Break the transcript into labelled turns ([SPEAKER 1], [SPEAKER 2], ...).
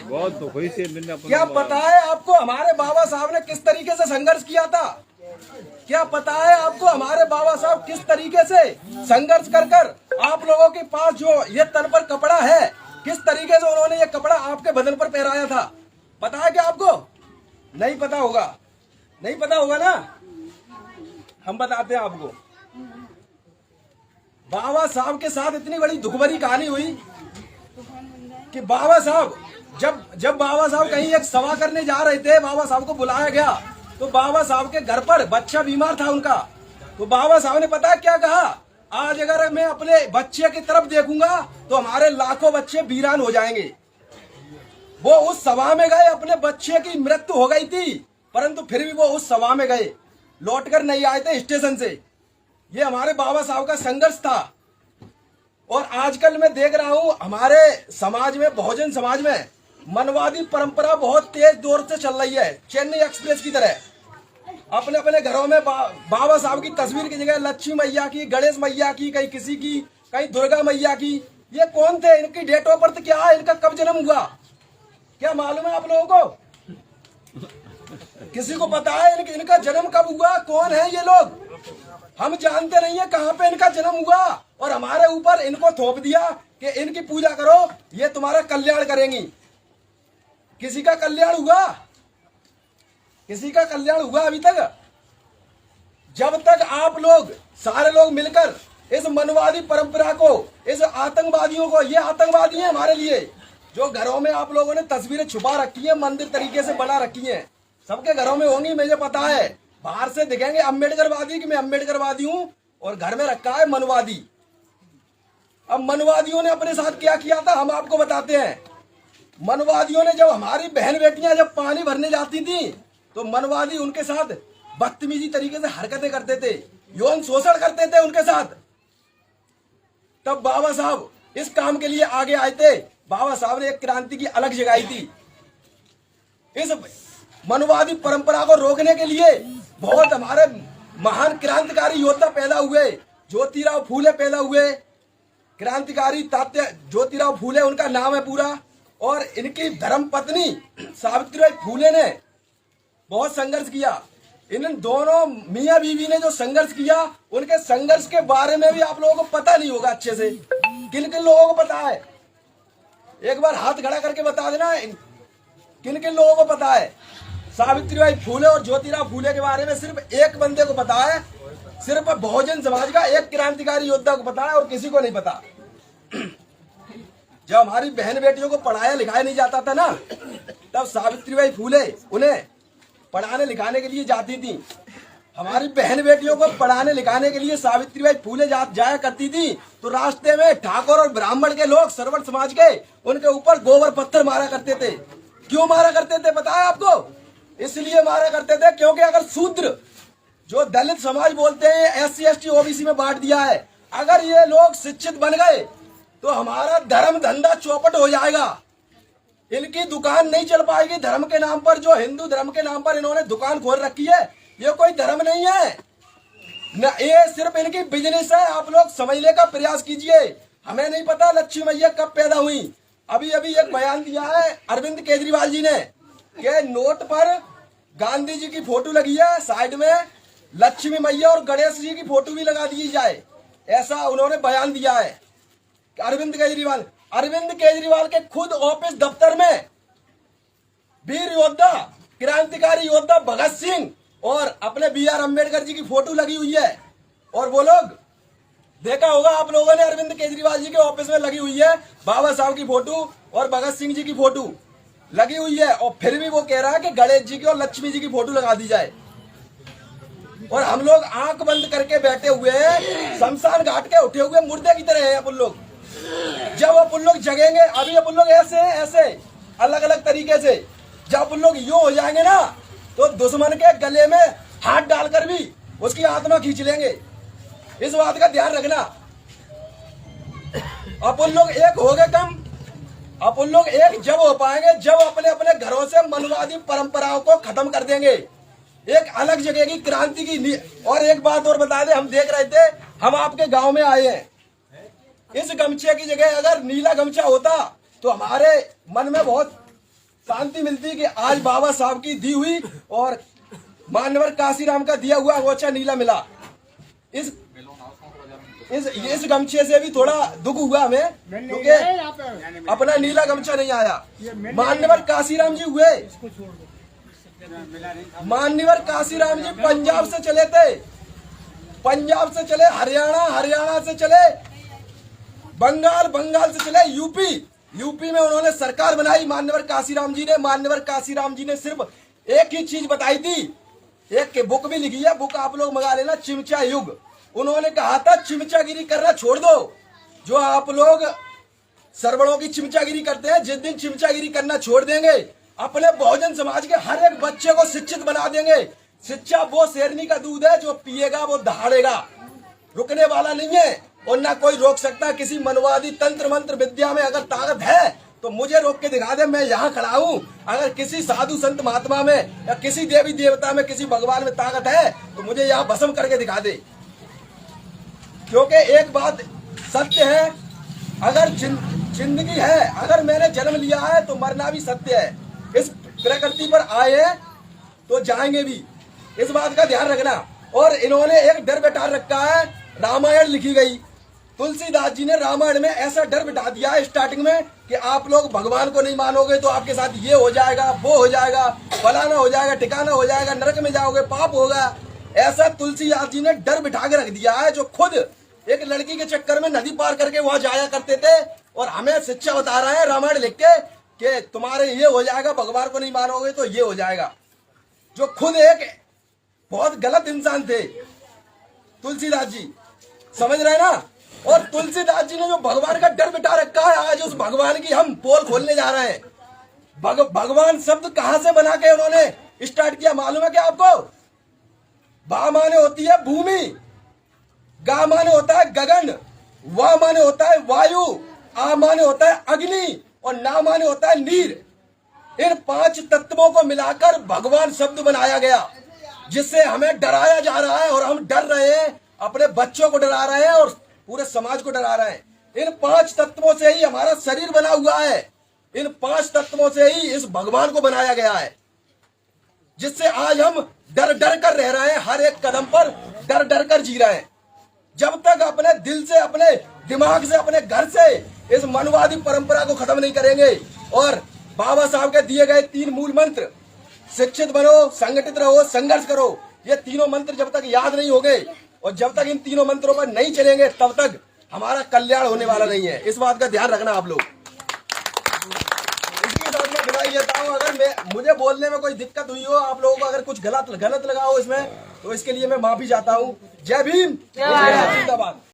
[SPEAKER 1] बहुत दुख हुई थी।
[SPEAKER 2] क्या पता है आपको हमारे बाबा साहब ने किस तरीके से संघर्ष किया था? क्या पता है आपको हमारे बाबा साहब किस तरीके से संघर्ष कर कर आप लोगों के पास जो ये तन पर कपड़ा है, किस तरीके से उन्होंने ये कपड़ा आपके बदन पर पहनाया था? पता है क्या आपको? नहीं पता होगा, नहीं पता होगा ना। हम बताते हैं आपको। बाबा साहब के साथ इतनी बड़ी दुख भरी कहानी हुई कि बाबा साहब जब बाबा साहब कहीं एक सभा करने जा रहे थे, बाबा साहब को बुलाया गया तो बाबा साहब के घर पर बच्चा बीमार था उनका। तो बाबा साहब ने पता क्या कहा? आज अगर मैं अपने बच्चे की तरफ देखूंगा तो हमारे लाखों बच्चे वीरान हो जाएंगे। वो उस सभा में गए, अपने बच्चे की मृत्यु हो गई थी, परंतु फिर भी वो उस सभा में गए, लौटकर नहीं आए थे स्टेशन से। ये हमारे बाबा साहब का संघर्ष था। और आजकल मैं देख रहा हूं हमारे समाज में, बहुजन समाज में मनवादी परंपरा बहुत तेज दौर से चल रही है, चेन्नई एक्सप्रेस की तरह। अपने अपने घरों में बाबा साहब की तस्वीर की जगह लक्ष्मी मैया की, गणेश मैया की, कहीं किसी की, कहीं दुर्गा मैया की। ये कौन थे? इनकी डेट ऑफ बर्थ क्या है? इनका कब जन्म हुआ? क्या मालूम है आप लोगों को? किसी को पता है इनका जन्म कब हुआ? कौन है ये लोग? हम जानते नहीं है कहाँ पे इनका जन्म हुआ, और हमारे ऊपर इनको थोप दिया कि इनकी पूजा करो, ये तुम्हारा कल्याण करेंगी। किसी का कल्याण हुआ? किसी का कल्याण हुआ अभी तक? जब तक आप लोग सारे लोग मिलकर इस मनवादी परंपरा को, इस आतंकवादियों को, ये आतंकवादी हैं हमारे लिए, जो घरों में आप लोगों ने तस्वीरें छुपा रखी है, मंदिर तरीके से बना रखी है, सबके घरों में होंगी, मुझे पता है। बाहर से दिखेंगे अम्बेडकरवादी कि मैं अम्बेडकरवादी हूं, और घर में रखा है मनवादी। अब मनवादियों ने अपने साथ क्या किया था हम आपको बताते हैं। मनवादियों ने जब हमारी बहन बेटियां जब पानी भरने जाती थी तो मनवादी उनके साथ बदतमीजी तरीके से हरकतें करते थे, यौन शोषण करते थे उनके साथ। तब बाबा साहब इस काम के लिए आगे आए थे। बाबा साहब ने एक क्रांति की अलग जगाई थी। इस मनवादी परंपरा को रोकने के लिए बहुत हमारे महान क्रांतिकारी योद्धा पैदा हुए। ज्योतिराव फूले पैदा हुए, क्रांतिकारी तात्या ज्योतिराव फूले उनका नाम है पूरा। और इनकी धर्म पत्नी सावित्रीबाई फूले ने बहुत संघर्ष किया। इन दोनों मियां बीवी ने जो संघर्ष किया, उनके संघर्ष के बारे में भी आप लोगों को पता नहीं होगा अच्छे से। किन किन लोगों को पता है? एक बार हाथ खड़ा करके बता देना, किन किन लोगों को पता है? सावित्रीबाई फूले और ज्योतिराव फूले के बारे में सिर्फ एक बंदे को पता है, सिर्फ बहुजन समाज का एक क्रांतिकारी योद्धा को पता है, और किसी को नहीं पता। जब हमारी बहन बेटियों को पढ़ाया लिखाया नहीं जाता था ना, तब सावित्रीबाई फूले उन्हें पढ़ाने लिखाने के लिए जाती थी। हमारी बहन बेटियों को पढ़ाने लिखाने के लिए सावित्रीबाई फूले जाया करती थी, तो रास्ते में ठाकुर और ब्राह्मण के लोग, सर्वण समाज के, उनके ऊपर गोबर पत्थर मारा करते थे। क्यों मारा करते थे पता है आपको? इसलिए मारा करते थे क्योंकि अगर शूद्र, जो दलित समाज बोलते हैं, SC ST OBC में बांट दिया है, अगर ये लोग शिक्षित बन गए तो हमारा धर्म धंधा चौपट हो जाएगा। इनकी दुकान नहीं चल पाएगी धर्म के नाम पर। जो हिंदू धर्म के नाम पर इन्होंने दुकान खोल रखी है, ये कोई धर्म नहीं है न, ये सिर्फ इनकी बिजनेस है। आप लोग समझने का प्रयास कीजिए। हमें नहीं पता लक्ष्मी मैया कब पैदा हुई। अभी अभी एक बयान दिया है अरविंद केजरीवाल जी ने कि नोट पर गांधी जी की फोटो लगी है, साइड में लक्ष्मी मैया और गणेश जी की फोटो भी लगा दी जाए, ऐसा उन्होंने बयान दिया है अरविंद केजरीवाल के खुद ऑफिस दफ्तर में वीर योद्धा, क्रांतिकारी योद्धा भगत सिंह और अपने BR अम्बेडकर जी की फोटो लगी हुई है। और वो लोग, देखा होगा आप लोगों ने, अरविंद केजरीवाल जी के ऑफिस में लगी हुई है बाबा साहब की फोटो और भगत सिंह जी की फोटो लगी हुई है, और फिर भी वो कह रहा है कि गणेश जी की और लक्ष्मी जी की फोटो लगा दी जाए। और हम लोग आंख बंद करके बैठे हुए हैं, शमशान घाट के उठे हुए मुर्दे की तरह है अपन लोग। जब अपन लोग जगेंगे, अभी अपन लोग ऐसे अलग अलग तरीके से, जब अपन लोग यूं हो जाएंगे ना, तो दुश्मन के गले में हाथ डालकर भी उसकी आत्मा खींच लेंगे। इस बात का ध्यान रखना। अपन लोग एक हो गए कम, अपन लोग एक जब हो पाएंगे जब अपने अपने घरों से मनवादी परंपराओं को खत्म कर देंगे, एक अलग जगह की क्रांति की। और एक बात और बता दे, हम देख रहे थे, हम आपके गांव में आए हैं, इस गमछे की जगह अगर नीला गमछा होता तो हमारे मन में बहुत शांति मिलती कि आज बाबा साहब की दी हुई और मान्यवर काशीराम का दिया हुआ अंगोछा नीला मिला। इस गमछे से भी थोड़ा दुख हुआ हमें, क्योंकि अपना नीला गमछा नहीं आया। मान्यवर काशीराम जी हुए, मान्यवर काशीराम जी पंजाब से चले थे, पंजाब से चले हरियाणा, हरियाणा से चले बंगाल, बंगाल से चले यूपी, यूपी में उन्होंने सरकार बनाई मान्यवर काशीराम जी ने। मान्यवर काशीराम जी ने सिर्फ एक ही चीज बताई थी, एक के बुक भी लिखी है, बुक आप लोग मंगा लेना, चिमचा युग। उन्होंने कहा था चिमचागिरी करना छोड़ दो। जो आप लोग सरवणों की चिमचागिरी करते हैं, जिस दिन चिमचागिरी करना छोड़ देंगे, अपने बहुजन समाज के हर एक बच्चे को शिक्षित बना देंगे। शिक्षा वो शेरनी का दूध है, जो पिएगा वो दहाड़ेगा, रुकने वाला नहीं है और ना कोई रोक सकता। किसी मनवादी तंत्र मंत्र विद्या में अगर ताकत है तो मुझे रोक के दिखा दे, मैं यहाँ खड़ा हूँ। अगर किसी साधु संत महात्मा में या किसी देवी देवता में, किसी भगवान में ताकत है तो मुझे यहाँ भस्म करके दिखा दे। क्योंकि एक बात सत्य है, अगर जिंदगी है, अगर मैंने जन्म लिया है तो मरना भी सत्य है। इस प्रकृति पर आए हैं तो जाएंगे भी, इस बात का ध्यान रखना। और इन्होंने एक डर बैठा रखा है, रामायण लिखी गई, तुलसीदास जी ने रामायण में ऐसा डर बिठा दिया है स्टार्टिंग में कि आप लोग भगवान को नहीं मानोगे तो आपके साथ ये हो जाएगा, वो हो जाएगा, फलाना हो जाएगा, ठिकाना हो जाएगा, नरक में जाओगे, पाप होगा। ऐसा तुलसीदास जी ने डर बिठा के रख दिया है। जो खुद एक लड़की के चक्कर में नदी पार करके वहां जाया करते थे और हमें शिक्षा बता रहे हैं रामायण लिख के कि तुम्हारे ये हो जाएगा, भगवान को नहीं मानोगे तो ये हो जाएगा। जो खुद एक बहुत गलत इंसान थे तुलसीदास जी, समझ रहे ना। और तुलसीदास जी ने जो भगवान का डर बिठा रखा है, आज उस भगवान की हम पोल खोलने जा रहे हैं। भगवान शब्द कहां से बना के उन्होंने स्टार्ट किया मालूम है क्या आपको? बा माने होती है भूमि, गा माने होता है गगन, वा माने होता है वायु, आ माने होता है अग्नि और ना माने होता है नीर। इन 5 तत्वों को मिलाकर भगवान शब्द बनाया गया, जिससे हमें डराया जा रहा है और हम डर रहे हैं, अपने बच्चों को डरा रहे हैं और पूरे समाज को डरा रहे हैं। इन 5 तत्वों से ही हमारा शरीर बना हुआ है, इन 5 तत्वों से ही इस भगवान को बनाया गया है, जिससे आज हम डर डर कर रह रहे हैं, हर एक कदम पर डर डर कर जी रहे हैं। जब तक अपने दिल से, अपने दिमाग से, अपने घर से इस मनवादी परंपरा को खत्म नहीं करेंगे और बाबा साहब के दिए गए 3 मूल मंत्र, शिक्षित बनो, संगठित रहो, संघर्ष करो, ये तीनों मंत्र जब तक याद नहीं होंगे और जब तक इन तीनों मंत्रों पर नहीं चलेंगे, तब तक हमारा कल्याण होने वाला नहीं है। इस बात का ध्यान रखना आप लोग। इसके साथ मैं विदाई लेता हूँ। अगर मुझे बोलने में कोई दिक्कत हुई हो, आप लोगों को अगर कुछ गलत लगा हो इसमें, तो इसके लिए मैं माफी चाहता हूँ। जय भीम, जय जिंदाबाद।